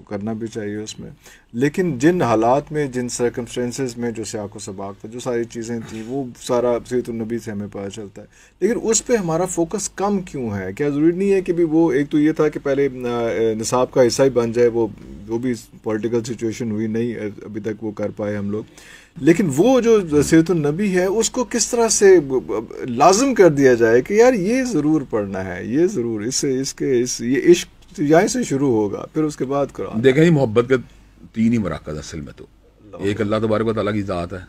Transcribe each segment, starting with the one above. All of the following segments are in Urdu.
کرنا بھی چاہیے اس میں. لیکن جن حالات میں، جن سرکمسٹینسز میں جو سیاق و سباق تھا، جو ساری چیزیں تھیں، وہ سارا سیرت النبی سے ہمیں پتہ چلتا ہے. لیکن اس پہ ہمارا فوکس کم کیوں ہے؟ کیا ضروری نہیں ہے کہ بھی وہ ایک تو یہ تھا کہ پہلے نصاب کا حصہ ہی بن جائے، وہ بھی پولیٹیکل سچویشن ہوئی نہیں ابھی تک وہ کر پائے ہم لوگ. لیکن وہ جو سیرت النبی ہے اس کو کس طرح سے لازم کر دیا جائے کہ یار یہ ضرور پڑھنا ہے، یہ ضرور یہ عشق یہیں سے شروع ہوگا، پھر اس کے بعد قرآن. دیکھیں جی، محبت کے تین ہی مراکز اصل میں تو ایک اللہ تبارک و تعالیٰ کی ذات ہے،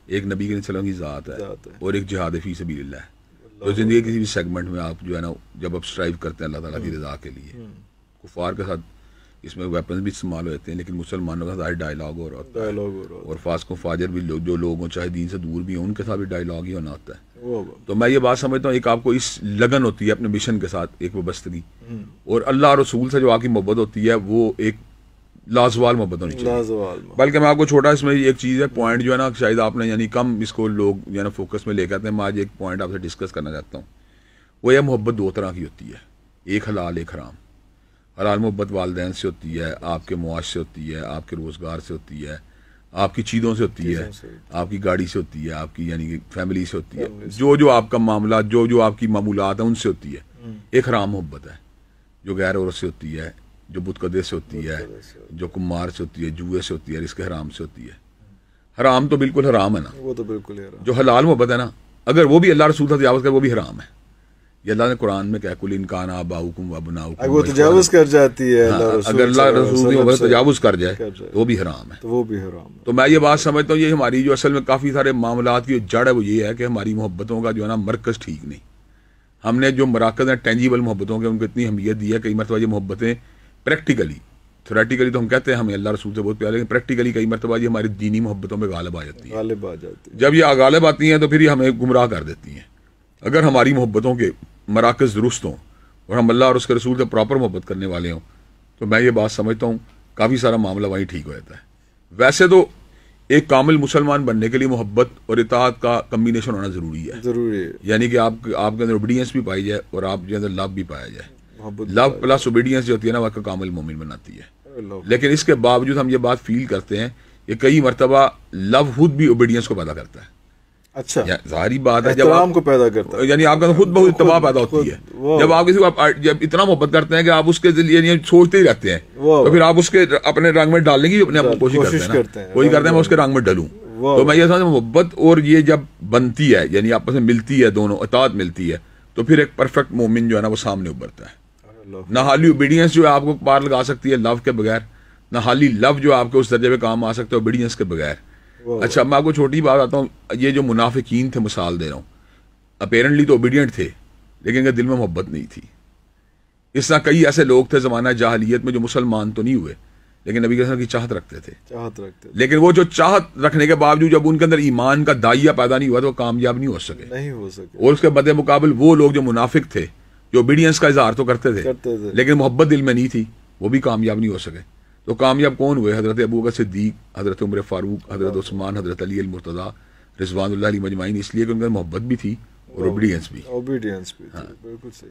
ایک نبی کریم صلی اللہ علیہ وسلم کی ذات ہے، اور ایک جہاد فی سبیل اللہ ہے. تو زندگی کسی بھی سیگمنٹ میں آپ جو ہے نا، جب آپ اسٹرائیو کرتے ہیں اللہ تعالیٰ کی رضا کے لیے، کفار کے ساتھ اس میں ویپنز بھی استعمال ہوتے ہیں، لیکن مسلمانوں کے ساتھ ڈائلاگ ہو رہا ہوتا ہے، اور فاسق و فاجر بھی جو لوگ ہوں، چاہے دین سے دور بھی ہیں، ان کے ساتھ بھی ڈائلاگ ہی ہونا ہوتا ہے. تو میں یہ بات سمجھتا ہوں، ایک آپ کو اس لگن ہوتی ہے اپنے مشن کے ساتھ، ایک وابستگی، اور اللہ اور رسول سے جو آپ کی محبت ہوتی ہے وہ ایک لازوال محبت ہونی چاہیے. بلکہ میں آپ کو چھوٹا اس میں ایک چیز ہے، پوائنٹ جو ہے نا، شاید آپ نے یعنی کم اس کو لوگ جو ہے نا فوکس میں لے کے آتے ہیں. میں آج ایک پوائنٹ آپ سے ڈسکس کرنا چاہتا ہوں. وہ یہ محبت دو طرح کی ہوتی ہے، ایک حلال، ایک حرام. حلال محبت والدین سے ہوتی ہے، آپ کے معاش سے ہوتی ہے، آپ کے روزگار سے ہوتی ہے، آپ کی چیزوں سے ہوتی ہے، آپ کی گاڑی سے ہوتی ہے، آپ کی یعنی کہ فیملی سے ہوتی ہے، جو آپ کا معاملات، جو آپ کی معمولات ہیں ان سے ہوتی ہے. ایک حرام محبت ہے جو غیر عورت سے ہوتی ہے، جو بت قدے سے ہوتی ہے، جو کمار سے ہوتی ہے، جوئے سے ہوتی ہے، رزق حرام سے ہوتی ہے. حرام تو بالکل حرام ہے نا، وہ تو بالکل حرام. جو حلال محبت ہے نا، اگر وہ بھی اللہ رسول سے تجاوز کرے وہ بھی حرام ہے. یہ اللہ نے قرآن میں کہا کل ان کان آباؤکم وابناؤکم، وہ تجاوز کر جاتی ہے، اگر اللہ رسول کی محبت تجاوز کر جائے تو وہ بھی حرام ہے. تو وہ بھی حرام ہے. تو میں یہ بات سمجھتا ہوں، یہ ہماری جو اصل میں کافی سارے معاملات کی جڑ ہے وہ یہ ہے کہ ہماری محبتوں کا جو ہے نا مرکز ٹھیک نہیں. ہم نے جو مراکز ہیں ٹینجیبل محبتوں کے، ان کو اتنی اہمیت دی ہے. کئی مرتبہ یہ محبتیں پریکٹیکلی، تھیوریٹیکلی تو ہم کہتے ہیں ہمیں اللہ رسول سے بہت پیار، لیکن پریکٹیکلی کئی مرتبہ یہ ہماری دینی محبتوں میں غالب آ جاتی ہیں. جب یہ غالب آتی ہیں تو پھر یہ ہمیں گمراہ کر دیتی ہیں. اگر ہماری محبتوں کے مراکز درست ہوں اور ہم اللہ اور اس کے رسول سے پراپر محبت کرنے والے ہوں، تو میں یہ بات سمجھتا ہوں کافی سارا معاملہ وہیں ٹھیک ہو جاتا ہے. ویسے تو ایک کامل مسلمان بننے کے لیے محبت اور اطاعت کا کمبینیشن ہونا ضروری ہے. یعنی کہ آپ کے اندر اوبیڈینس بھی پائی جائے اور آپ کے اندر لو بھی پایا جائے. لو پلس اوبیڈینس جو ہوتی ہے نا، وہ کامل مومن بناتی ہے. لیکن اس کے باوجود ہم یہ بات فیل کرتے ہیں کہ کئی مرتبہ لو خود بھی اوبیڈینس کو پیدا کرتا ہے. اچھا، ظاہری بات ہے، جب احترام کو پیدا کرتا ہے، یعنی آپ کا خود بہت اتباع پیدا ہوتی ہے. جب آپ کسی کو جب اتنا محبت کرتے ہیں کہ آپ اس کے ذریعے سوچتے ہی رہتے ہیں، تو پھر آپ اس کے اپنے رنگ میں ڈالنے کی اپنے آپ کو کوشش کرتے ہیں. کوئی کرتے ہیں میں اس کے رنگ میں ڈلوں. تو میں یہ سمجھتا ہوں محبت اور یہ جب بنتی ہے، یعنی آپس میں ملتی ہے، دونوں اطاعت ملتی ہے، تو پھر ایک پرفیکٹ مومن جو ہے نا وہ سامنے ابھرتا ہے. نہ حالی اوبیڈینس جو ہے آپ کو پار لگا سکتی ہے لو کے بغیر، نہ حالی لو جو آپ کے اس درجے پہ کام آ سکتا ہے اوبیڈینس کے بغیر. اچھا، میں آپ کو چھوٹی بات آتا ہوں. یہ جو منافقین تھے، مثال دے رہا ہوں، اپیرنٹلی تو اوبیڈینٹ تھے لیکن ان کے دل میں محبت نہیں تھی. اس طرح کئی ایسے لوگ تھے زمانہ جاہلیت میں جو مسلمان تو نہیں ہوئے لیکن نبی صلی اللہ علیہ وسلم کی چاہت رکھتے تھے. لیکن وہ جو چاہت رکھنے کے باوجود جب ان کے اندر ایمان کا دائیا پیدا نہیں ہوا تو وہ کامیاب نہیں ہو سکے. اور اس کے بد مقابل وہ لوگ جو منافق تھے، جو اوبیڈینس کا اظہار تو کرتے تھے لیکن محبت دل میں نہیں تھی، وہ بھی کامیاب نہیں ہو سکے. تو کامیاب کون ہوئے؟ حضرت ابوبکر صدیق، حضرت عمر فاروق، حضرت عثمان، حضرت علی المرتضیٰ رضوان اللہ علیہ مجمعین، اس لیے کہ ان کے محبت بھی تھی اور اوبیڈینس بھی. بالکل صحیح.